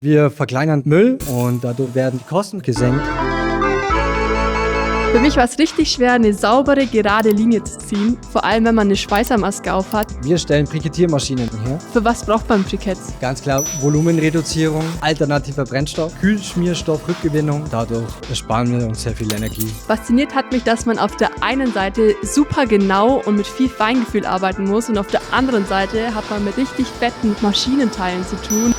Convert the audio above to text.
Wir verkleinern Müll und dadurch werden die Kosten gesenkt. Für mich war es richtig schwer, eine saubere, gerade Linie zu ziehen, vor allem wenn man eine Schweißermaske aufhat. Wir stellen Brikettiermaschinen her. Für was braucht man Briketts? Ganz klar Volumenreduzierung, alternativer Brennstoff, Kühlschmierstoff, Rückgewinnung. Dadurch ersparen wir uns sehr viel Energie. Fasziniert hat mich, dass man auf der einen Seite super genau und mit viel Feingefühl arbeiten muss und auf der anderen Seite hat man mit richtig fetten Maschinenteilen zu tun.